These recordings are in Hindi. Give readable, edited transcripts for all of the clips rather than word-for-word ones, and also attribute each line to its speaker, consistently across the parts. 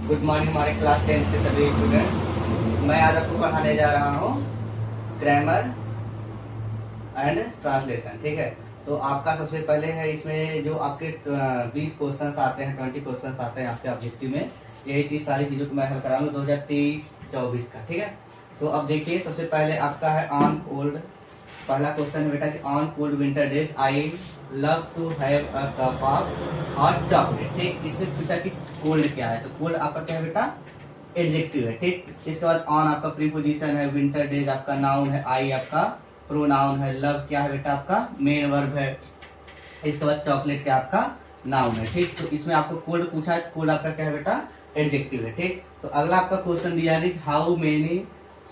Speaker 1: गुड मॉर्निंग हमारे क्लास 10 के सभी स्टूडेंट। मैं आज आपको पढ़ाने जा रहा हूँ ग्रामर एंड ट्रांसलेशन। ठीक है, तो आपका सबसे पहले है इसमें जो आपके 20 क्वेश्चंस आते हैं, 20 क्वेश्चंस आते हैं आपके ऑब्जेक्टिव में। यही चीज सारी चीजों को मैं हल कराऊंगा 2023-24 का। ठीक है, तो अब देखिए सबसे पहले आपका है ऑन कोल्ड। पहला क्वेश्चन है बेटा कि on cold winter days I love to have a cup of hot chocolate. ठीक, इसमें पूछा कि कोल्ड क्या है, तो कोल्ड आपका क्या है बेटा, एडजेक्टिव है। ठीक, इसके बाद ऑन आपका प्रीपोजिशन है, विंटर डेज आपका नाउन है, आई आपका प्रोनाउन है, लव क्या है बेटा आपका मेन वर्ब है, इसके बाद चॉकलेट क्या आपका नाउन है। ठीक, तो इसमें आपको कोल्ड पूछा है, कोल्ड आपका क्या है बेटा एडजेक्टिव है। ठीक, तो अगला आपका क्वेश्चन दिया है how many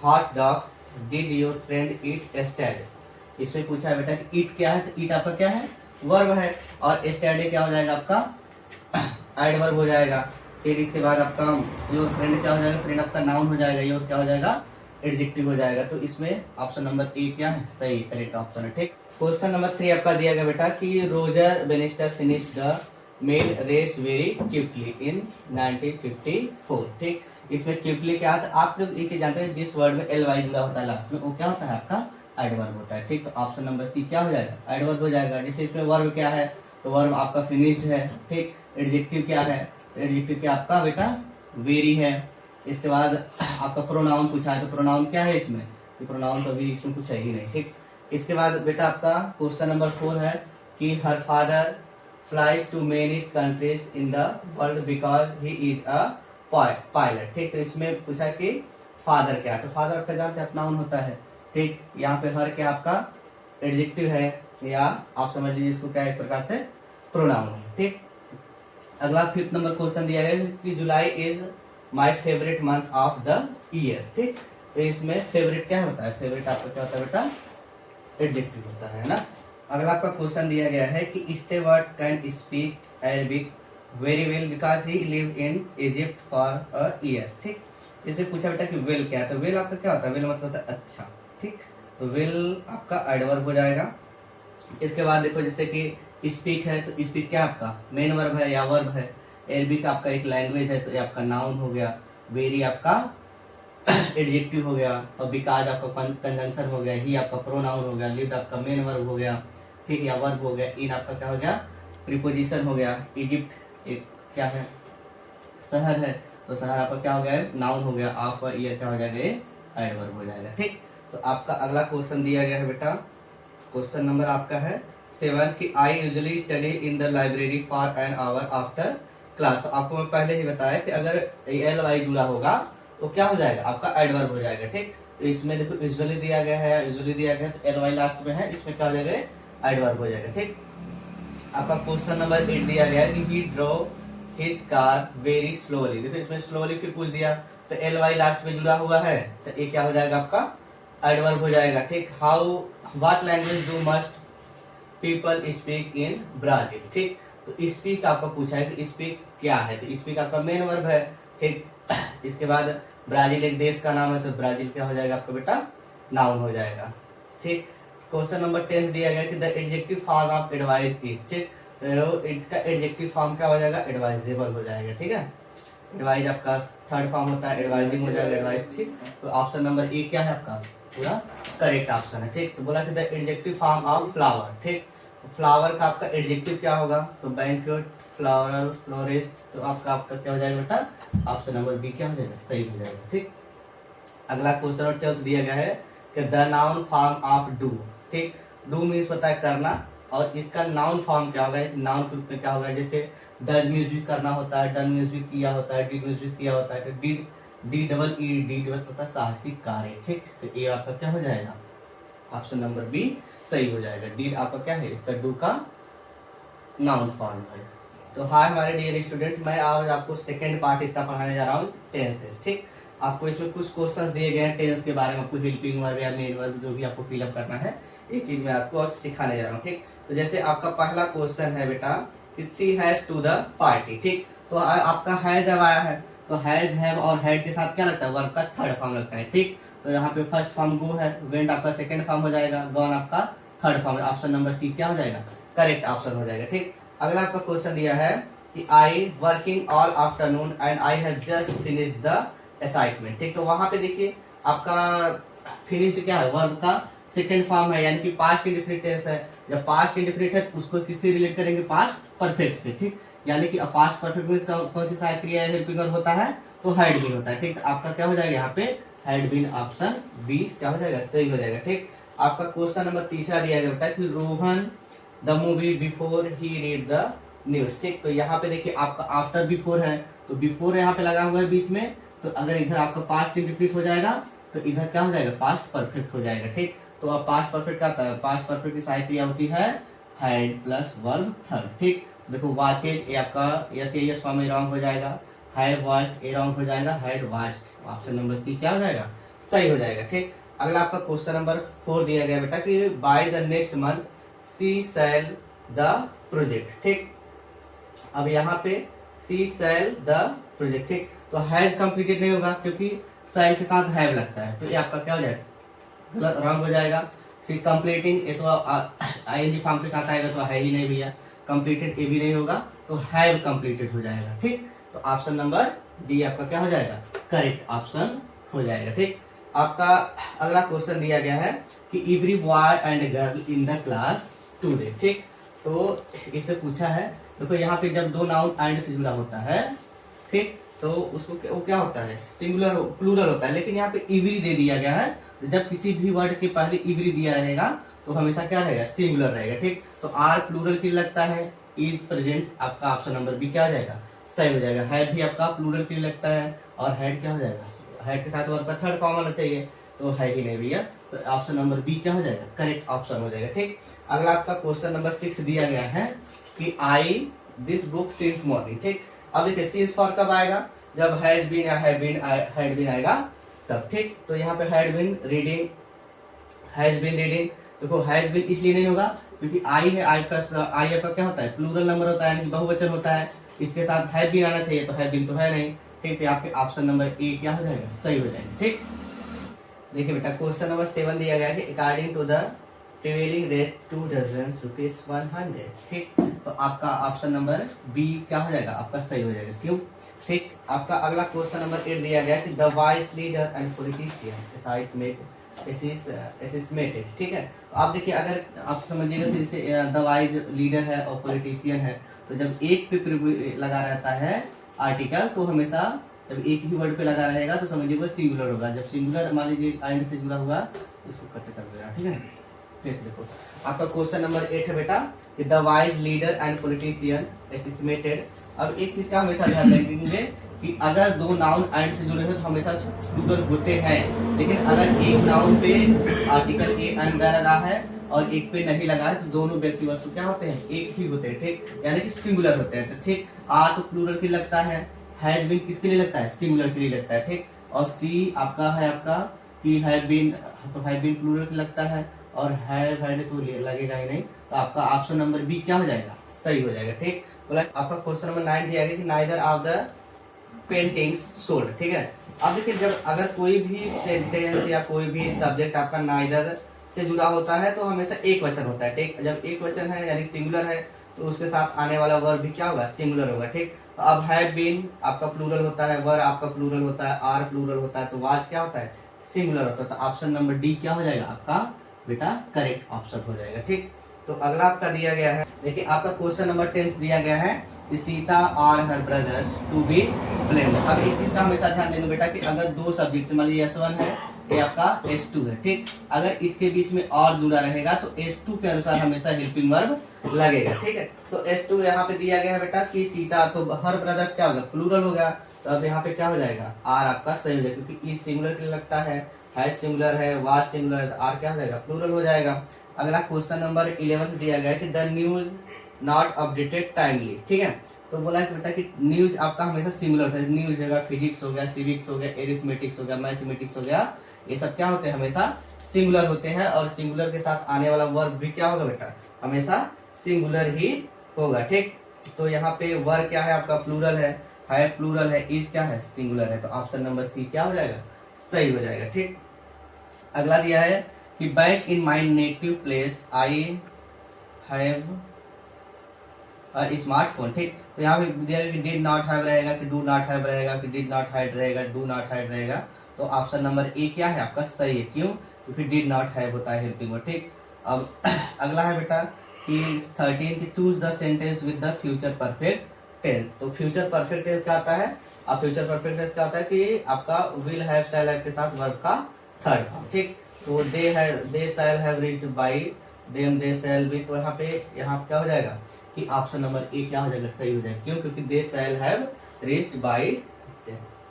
Speaker 1: hot dogs did your friend eat एस्टेड। इसमें पूछा है बेटा कि ईट क्या है, तो ईट आपका क्या है वर्ब है, और एस्टेडे क्या हो जाएगा आपका एडवर्ब हो जाएगा। फिर इसके बाद आपका योर फ्रेंड क्या हो जाएगा, फ्रेंड आपका नाउन हो जाएगा, योर क्या हो जाएगा एडजेक्टिव हो जाएगा। तो इसमें ऑप्शन नंबर ए क्या है सही करेक्ट ऑप्शन है। ठीक, क्वेश्चन नंबर 3 आपका दिया गया बेटा कि Roger Bannister finish the mile race very quickly in 1954। ठीक, इसमें क्विकली क्या होता है, आप लोग इसे जानते हैं जिस वर्ड में एल वाई जुड़ा होता है लास्ट में वो क्या होता है आपका एडवर्ब होता है। ठीक, तो ऑप्शन नंबर सी क्या हो जाएगा एडवर्ब हो जाएगा। जैसे इसमें वर्ब क्या है, तो वर्ब आपका फिनिश्ड है। ठीक, एडजेक्टिव क्या है, तो एडजेक्टिव क्या आपका बेटा वेरी है। इसके बाद आपका प्रोनाउन पूछा है, तो प्रोनाउन क्या है इसमें, तो प्रोनाउन तो अभी इसमें कुछ है ही नहीं। ठीक, इसके बाद बेटा आपका क्वेश्चन नंबर 4 है कि her father flies to many countries in the world because he is a pilot. ठीक, तो इसमें पूछा कि फादर क्या है, तो फादर आपका जानते हैं नाउन होता है। ठीक, यहाँ पे हर क्या आपका एडजेक्टिव है, या आप समझ लीजिए इसको क्या एक प्रकार से प्रोनाउन है। ठीक, अगला 5th नंबर क्वेश्चन दिया गया कि जुलाई is my favourite month of the year. ठीक, तो इसमें फेवरेट क्या होता है, फेवरेट आपका क्या होता है बेटा एडजेक्टिव होता है ना। अगला आपका क्वेश्चन दिया गया है कि Stewart can speak Arabic very well because he live in Egypt for a year. ठीक, इसे पूछा बेटा कि वेल क्या है, तो वेल आपका क्या होता है, वेल मतलब होता है अच्छा। ठीक, तो वेल आपका एडवर्ब हो जाएगा। इसके बाद देखो जैसे कि स्पीक है, तो स्पीक क्या आपका मेन वर्ब है या वर्ब है, अरबिक आपका एक लैंग्वेज है तो ये आपका नाउन हो गया, वेरी आपका एडजेक्टिव हो गया, और बिकॉज आपका कंजंक्शन हो गया, ही आपका प्रोनाउन हो गया, लिव्ड आपका मेन वर्ब हो गया। ठीक, या वर्ब हो गया, इन आपका क्या हो गया प्रीपोजिशन हो गया, इजिप्ट एक क्या है शहर है, तो शहर आपका क्या हो गया नाउन हो गया, ऑफ ईयर क्या हो जाएगा ये एडवर्ब हो जाएगा। ठीक, तो आपका अगला क्वेश्चन दिया गया है बेटा, क्वेश्चन नंबर आपका है 7 कि I usually study in the library for an hour after class. तो आपको मैं पहले ही बताया कि अगर एल वाई जुड़ा होगा तो क्या हो जाएगा आपका एडवर्ब हो जाएगा। ठीक, तो इसमें देखो यूजुअली दिया गया है, यूजुअली दिया गया है तो एल वाई लास्ट में है, इसमें क्या हो जाएगा एडवर्ब हो जाएगा। ठीक, आपका क्वेश्चन नंबर 8 दिया गया है कि he drew his car very slowly. देखो इसमें स्लोली फिर पूछ दिया, तो एल वाई लास्ट में जुड़ा हुआ है तो ये क्या हो जाएगा आपका एडवर्ब हो जाएगा। ठीक, how what language do must people speak in Brazil. ठीक, तो स्पीक आपका पूछा है कि स्पीक क्या है, तो स्पीक आपका मेन वर्ब है। ठीक, इसके बाद ब्राजील एक देश का नाम है तो ब्राजील क्या हो जाएगा आपका बेटा नाउन हो जाएगा। ठीक, क्वेश्चन नंबर 10 दिया गया कि the adjective form of advice is. ठीक, तो इसका एडजेक्टिव फॉर्म क्या हो जाएगा एडवाइजेबल हो जाएगा। ठीक है, एडवाइज आपका थर्ड फॉर्म होता है, एडवाइजिंग हो जाएगा एडवाइस। ठीक, तो ऑप्शन नंबर ए क्या है आपका पूरा करेक्ट ऑप्शन है। ठीक, तो बोला कि the adjective form of flower. ठीक, फ्लावर का आपका एडजेक्टिव क्या होगा, तो बैंक्वेट फ्लावरल फ्लोरिस्ट, तो आपका क्या हो जाएगा बेटा ऑप्शन नंबर बी क्या हो जाएगा सही हो जाएगा। ठीक, अगला क्वेश्चन और 12 दिया गया है कि the noun form of do. ठीक, डू मीन्स होता है करना, और इसका नाउन फॉर्म क्या होगा, नाउन के रूप में क्या होगा, जैसे डज मीन्स भी करना होता है, डन मीन्स भी किया होता है, डिड मीन्स भी किया होता है, तो did D double E D double होता है साहसिक कार्य। ठीक, तो ये आपका क्या हो जाएगा ऑप्शन नंबर बी सही हो जाएगा। डीड आपका क्या है इसका डू का नाउन फॉर्म है। तो हाय हमारे डियर स्टूडेंट, मैं आज आपको सेकेंड पार्ट इसका पढ़ाने जा रहा हूँ टेंसेस। ठीक, आपको इसमें कुछ क्वेश्चंस दिए गए हैं टेंस के बारे में, आपको हेल्पिंग वर्ब या मेन वर्ब जो भी आपको फिलअप करना है ये चीज मैं आपको आज सिखाने जा रहा हूँ। ठीक, तो जैसे आपका पहला क्वेश्चन है बेटा सी हैज टू द पार्टी। ठीक, तो आपका है जब आया है तो हैज हैव और हैड के साथ क्या लगता है वर्ब का थर्ड फॉर्म लगता है। ठीक, तो यहाँ पे फर्स्ट फॉर्म गो है, वेंट आपका सेकंड फॉर्म हो जाएगा, गॉन आपका third form, option number C क्या हो जाएगा करेक्ट ऑप्शन हो जाएगा। ठीक, अगला आपका क्वेश्चन दिया है कि I working all afternoon and I have just finished the assignment. ठीक, तो वहां पे देखिए आपका फिनिश्ड क्या है, वर्ब का सेकेंड फॉर्म है, यानी कि पास्ट इंडेफिनिट टेंस है। जब पास्ट इंडेफिनिट है तो उसको किससे रिलेट करेंगे, पास्ट परफेक्ट से। ठीक, यानी कि पास्ट परफेक्ट में कौन सी सहायक क्रिया हेल्पिंग वर्ब होता है, तो हैड बीन होता है। ठीक, तो आपका क्या हो जाएगा यहाँ पे हैड बीन, ऑप्शन बी क्या हो जाएगा, सही हो जाएगा। ठीक, आपका क्वेश्चन नंबर तीसरा दिया गया बेटा कि Rohan the movie before he read the news. ठीक, तो यहाँ पे देखिए आपका आफ्टर बिफोर है, तो बिफोर यहाँ पे लगा हुआ है बीच में, तो अगर इधर आपका पास्ट इंडेफिनिट हो जाएगा तो इधर क्या हो जाएगा, पास्ट परफेक्ट हो जाएगा। ठीक, तो अब पास्ट परफेक्ट क्या होता है, पास्ट परफेक्ट की सहायक क्रिया होती है हैड प्लस वर्ब थर्ड। ठीक, तो देखो वाचेज ये आपका यस फॉर्म में रॉन्ग हो जाएगा, हैव वॉच्ड ये रॉन्ग हो जाएगा, had watched option number C क्या हो जाएगा, सही हो जाएगा। ठीक, अगला आपका क्वेश्चन नंबर 4 दिया गया बेटा कि by the next month she sell the project. ठीक, अब यहाँ पे सी सेल द प्रोजेक्ट। ठीक, तो हैज कंप्लीटेड नहीं होगा क्योंकि सेल के साथ हैव लगता है, तो ये आपका क्या हो जाएगा, गलत रॉन्ग हो जाएगा। फिर कंप्लीटिंग ये तो आईएनजी फॉर्म के साथ आएगा तो है ही नहीं भैया, कंप्लीटेड ये भी नहीं होगा, तो हैव कंप्लीटेड हो जाएगा। ठीक, तो ऑप्शन नंबर डी आपका क्या हो जाएगा, करेक्ट ऑप्शन हो जाएगा। ठीक, आपका अगला क्वेश्चन दिया गया है कि every boy and girl in the class today. ठीक, तो इससे पूछा है, देखो यहाँ पे जब दो नाउन एंड से जुड़ा होता है, ठीक, तो उसको वो क्या होता है, सिंगुलर प्लूरल होता है, लेकिन यहाँ पे इवरी दे दिया गया है, तो जब किसी भी वर्ड के पहले इवरी दिया रहेगा तो हमेशा क्या रहेगा, सिंगुलर रहेगा। ठीक, तो आर प्लूरल के लिए लगता है, इज प्रेजेंट आपका ऑप्शन नंबर बी क्या हो जाएगा, सही हो जाएगा। हैड भी आपका प्लूरल के लिए लगता है, और हैड क्या हो जाएगा, हैड के साथ वर्ब का थर्ड फॉर्म आना चाहिए, तो है ही नहीं भैया, तो ऑप्शन नंबर बी क्या हो जाएगा, करेक्ट ऑप्शन हो जाएगा। ठीक, अगला आपका क्वेश्चन नंबर 6 दिया गया है कि I this book since morning. ठीक, अब देखिए सिंस फॉर कब आएगा, जब हैज बीन या हैड बीन आएगा तब। ठीक, तो यहाँ पे had been reading, has been reading, देखो हैज बीन इसलिए नहीं होगा क्योंकि आई है, आई आपका क्या होता है, प्लूरल नंबर होता है, यानी बहुवचन होता है, इसके साथ हैव बीन आना चाहिए, तो हैव बीन तो है नहीं। ठीक, तो यहाँ पे ऑप्शन नंबर ए क्या हो जाएगा, सही हो जाएगा। ठीक, देखिए बेटा क्वेश्चन नंबर 7 दिया गया है कि according to the prevailing rate 2 dozen rupees 100। ठीक, तो आपका ऑप्शन नंबर बी क्या हो जाएगा, आपका सही हो जाएगा। क्यों, ठीक, आपका अगला क्वेश्चन नंबर 8 दिया गया कि the vice leader and politician assassinated. ठीक है, तो आप देखिए अगर आप समझिएगा जैसे द वाइज लीडर है और पॉलिटिशियन है, तो जब एक पे लगा रहता है आर्टिकल, तो हमेशा जब एक ही वर्ड पे लगा रहेगा तो समझिए सिंगुलर होगा। जब सिंगुलर मान लीजिए एंड से जुड़ा हुआ, इसको कट कर देना। ठीक है, फिर देखो आपका क्वेश्चन नंबर 8 है बेटा कि the wise leader and politician assassinated. अब एक चीज का हमेशा ध्यान देंगे कि अगर दो नाउन एंड से जुड़े हैं तो हमेशा प्लूरल होते हैं, लेकिन अगर एक नाउन पे आर्टिकल ए एंड द लगा है और एक पे नहीं लगा है तो दोनों व्यक्ति वस्तु क्या होते हैं, एक ही होते हैं। ठीक, यानी कि सिंगुलर होते हैं। तो ठीक, आर तो प्लूरल के लगता है, हैज बीन किसके लिए लगता है, सिंगुलर के लिए लगता है। ठीक, और सी आपका है आपका कि हैव बीन, तो हैव बीन प्लूरल के लगता है, और हैव हैड तो लगेगा ही नहीं, तो आपका ऑप्शन नंबर बी क्या हो जाएगा, सही हो जाएगा। ठीक, बोला आपका क्वेश्चन नंबर 9 दिया गया कि neither of the paintings sold. ठीक है, अब देखिए जब अगर कोई भी सेंटेंस या कोई भी सब्जेक्ट आपका नाइदर से जुड़ा होता है तो हमेशा एक वचन होता है। ठीक, जब एक वचन है यानी सिंगुलर है तो उसके साथ आने वाला वर्ब भी क्या होगा, सिंगुलर होगा। ठीक, तो अब हैव बीन आपका प्लूरल होता है, वर आपका प्लूरल होता है, आर प्लूरल होता है, तो वाज क्या होता है, सिंगुलर होता है। तो ऑप्शन नंबर डी क्या हो जाएगा आपका बेटा, करेक्ट ऑप्शन हो जाएगा। ठीक, तो अगला आपका दिया गया है, देखिए आपका क्वेश्चन नंबर 10 दिया गया है कि सीता और हर ब्रदर्स टू बी ब्लेम्ड। अब एक चीज का हमेशा ध्यान देंगे बेटा कि अगर दो सब्जेक्ट मान लीजिए S1 है, ये आपका S2 है। ठीक, अगर इसके बीच में और जुड़ा रहेगा तो S2 के अनुसार हमेशा हेल्पिंग वर्ब लगेगा। ठीक है, तो S2 यहाँ पे दिया गया है बेटा कि सीता, तो हर ब्रदर्स क्या होगा, प्लूरल हो गया, तो अब यहाँ पे क्या हो जाएगा, आर आपका सही हो जाएगा, क्योंकि ई सिंगुलर के लिए लगता है सिंगुलर है, वाज सिंगुलर है, तो आर क्या हो जाएगा, प्लूरल हो जाएगा। अगला क्वेश्चन नंबर 11 दिया गया है कि the news not updated timely. ठीक है, तो बोला है बेटा कि न्यूज आपका हमेशा सिंगुलर था, न्यूज जगह फिजिक्स हो गया, सिविक्स हो गया, एरिथमेटिक्स हो गया, मैथमेटिक्स हो गया, ये सब क्या होते हैं, हमेशा सिंगुलर होते हैं, और सिंगुलर के साथ आने वाला वर्ब भी क्या होगा बेटा, हमेशा सिंगुलर ही होगा। ठीक, तो यहाँ पे वर्ब क्या है आपका, प्लूरल है प्लूरल है, इज क्या है, सिंगुलर है, तो ऑप्शन नंबर सी क्या हो जाएगा, सही हो जाएगा। ठीक, अगला दिया है कि back in my native place I have smartphone. ठीक, तो यहाँ पे दिया गया कि डिड नॉट हैव रहेगा कि डू नॉट हैव रहेगा कि डिड नॉट हैड रहेगा, डू नॉट हैड रहेगा। तो ऑप्शन नंबर ए क्या है आपका सही है। क्यों? क्योंकि डिड नॉट हैव होता है हेल्पिंग वर्ड। ठीक, अब अगला है बेटा कि 13 की choose the sentence with the future perfect tense. तो फ्यूचर परफेक्ट टेंस क्या आता है? अब फ्यूचर परफेक्ट टेंस क्या होता है कि आपका विल हैव शैल हैव के साथ वर्ब का थर्ड फॉर्म। ठीक, तो they shall have reached by them they shall be. तो यहाँ क्या हो जाएगा कि ऑप्शन नंबर ए क्या हो जाएगा सही हो जाएगा। क्यों? क्योंकि दे शैल हैव रीच्ड बाय।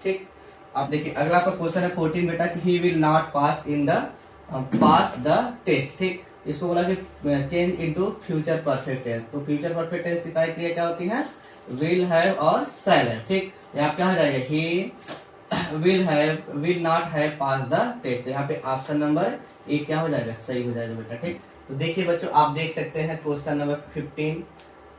Speaker 1: ठीक, अब देखिए अगला आपका क्वेश्चन है 14 बेटा कि he will not pass the test. ठीक, इसको बोला कि change into future perfect tense. तो फ्यूचर परफेक्ट टेंस की सारी क्रिया क्या होती है? विल हैव और शैल हैव। ठीक, यहाँ क्या हो जाएगा? He will not have pass the test. यहाँ पे ऑप्शन नंबर ए क्या हो जाएगा सही हो जाएगा बेटा। ठीक, तो देखिए बच्चों आप देख सकते हैं क्वेश्चन नंबर 15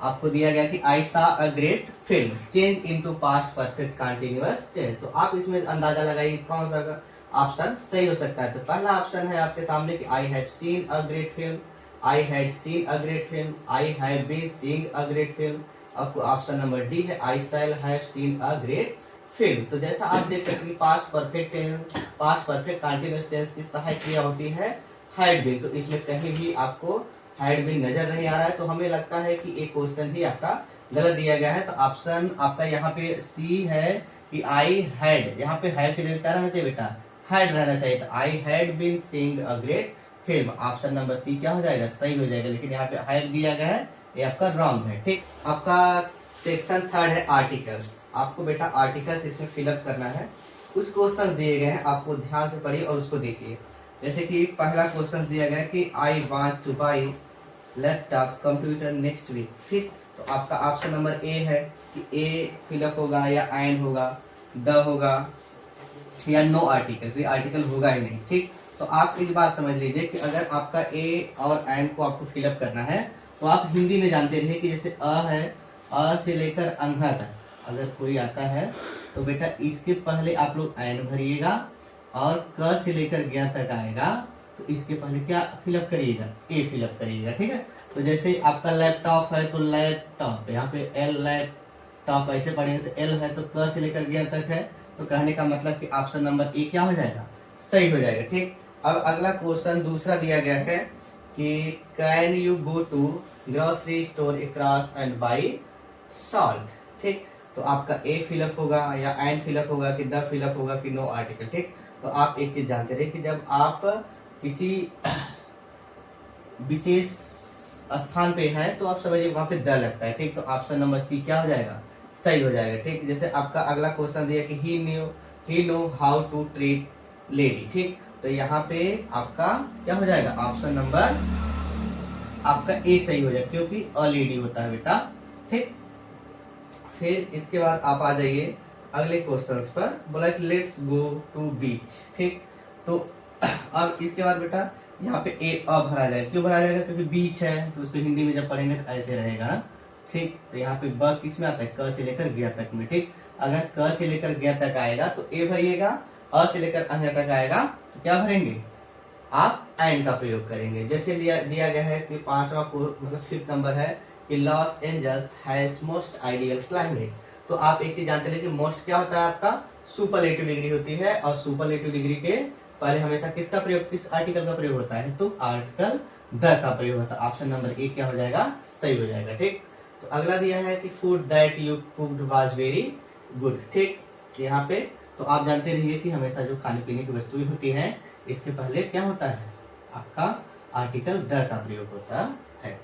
Speaker 1: आपको दिया गया कि I saw a great film change into past perfect continuous tense. तो आप इसमें अंदाजा लगाइए कौन सा ऑप्शन सही हो सकता है। तो पहला ऑप्शन है आपके सामने कि I have seen a great film, I had seen a great film, I have been seeing a great film. आपको ऑप्शन नंबर डी है I shall have seen a great film. तो जैसा आप देख सकते हैं पास्ट परफेक्ट कंटीन्यूअस टेंस की सहायक क्रिया होती है हैड बीन। तो इसमें कहीं भी आपको हैड बीन नजर नहीं आ रहा है, तो हमें लगता है कि एक क्वेश्चन ही आपका गलत दिया गया है। तो ऑप्शन आपका यहाँ पे सी है कि आई हैड, यहाँ पे हैड की जगह क्या रहना चाहिए बेटा? हैड रहना चाहिए। तो I had been seeing a great film. Option number C क्या हो जाएगा सही हो जाएगा, लेकिन यहाँ पे हैड दिया गया है, ये आपका रॉन्ग है। ठीक, आपका सेक्शन थर्ड है आर्टिकल्स। आपको बेटा आर्टिकल्स इसमें फिलअप करना है। कुछ क्वेश्चन दिए गए हैं, आपको ध्यान से पढ़िए और उसको देखिए। जैसे कि पहला क्वेश्चन दिया गया कि I want to buy laptop computer next week. ठीक, तो आपका ऑप्शन नंबर ए है कि ए फिलअप होगा या एन होगा, द होगा या नो आर्टिकल, कोई आर्टिकल होगा ही नहीं। ठीक, तो आप इस बात समझ लीजिए कि अगर आपका ए और एन को आपको फिलअप करना है तो आप हिंदी में जानते रहिए कि जैसे अ है, अ से लेकर अंधा तक अगर कोई आता है तो बेटा इसके पहले आप लोग एन भरिएगा, और क से लेकर ज्ञ तक आएगा तो इसके पहले क्या फिलअप करिएगा? ए फिलअप करिएगा। ठीक है, तो जैसे आपका लैपटॉप है तो लैपटॉप, यहाँ पे एल लैपटॉप ऐसे पढ़ेंगे तो एल है तो क से लेकर ज्ञ तक है। तो कहने का मतलब कि ऑप्शन नंबर ए क्या हो जाएगा सही हो जाएगा। ठीक, अब अगला क्वेश्चन दूसरा दिया गया है कि can you go to grocery store across and buy salt. ठीक, तो आपका ए फिलअप होगा या एन फिलअप होगा कि द फिलअप होगा कि नो आर्टिकल। ठीक, तो आप एक चीज जानते रहे कि जब आप किसी विशेष स्थान पे हैं तो आप समझिए वहां पे द लगता है। ठीक, तो ऑप्शन नंबर सी क्या हो जाएगा सही हो जाएगा। ठीक, जैसे आपका अगला क्वेश्चन दिया कि he know how to treat lady. ठीक, तो यहाँ पे आपका क्या हो जाएगा? ऑप्शन नंबर आपका ए सही हो जाएगा क्योंकि अ लेडी होता है बेटा। ठीक, फिर इसके बाद आप आ जाइए अगले क्वेश्चंस पर। बोला कि लेट्स गो टू बीच। ठीक, तो अब इसके बाद बेटा यहाँ पे ए अ भरा जाएगा। क्यों भरा जाएगा? क्योंकि बीच है तो उसको हिंदी में जब पढ़ेंगे तो ऐसे रहेगा ना। ठीक, तो यहाँ पे ब किस में आता है? क से लेकर ज्ञ तक में। ठीक, अगर क से लेकर ज्ञ तक आएगा तो ए भरिएगा, अ से लेकर अंग तक आएगा तो क्या भरेंगे? आप एंड का प्रयोग करेंगे। जैसे दिया गया है कि पांचवा मतलब 5th नंबर है कि Los Angeles has most ideal climate. तो आप एक चीज जानते हैं कि मोस्ट क्या होता है आपका? सुपरलेटिव डिग्री होती है, और सुपरलेटिव डिग्री के पहले हमेशा किसका प्रयोग, किस आर्टिकल का प्रयोग होता है? तो आर्टिकल द का प्रयोग होता है। ऑप्शन नंबर ए क्या हो जाएगा सही हो जाएगा। ठीक, तो अगला दिया है कि food that you cooked was very good. ठीक, यहाँ पे तो आप जानते रहिए कि हमेशा जो खाने पीने की वस्तुएं होती हैं इसके पहले क्या होता है? आपका आर्टिकल द का प्रयोग होता है।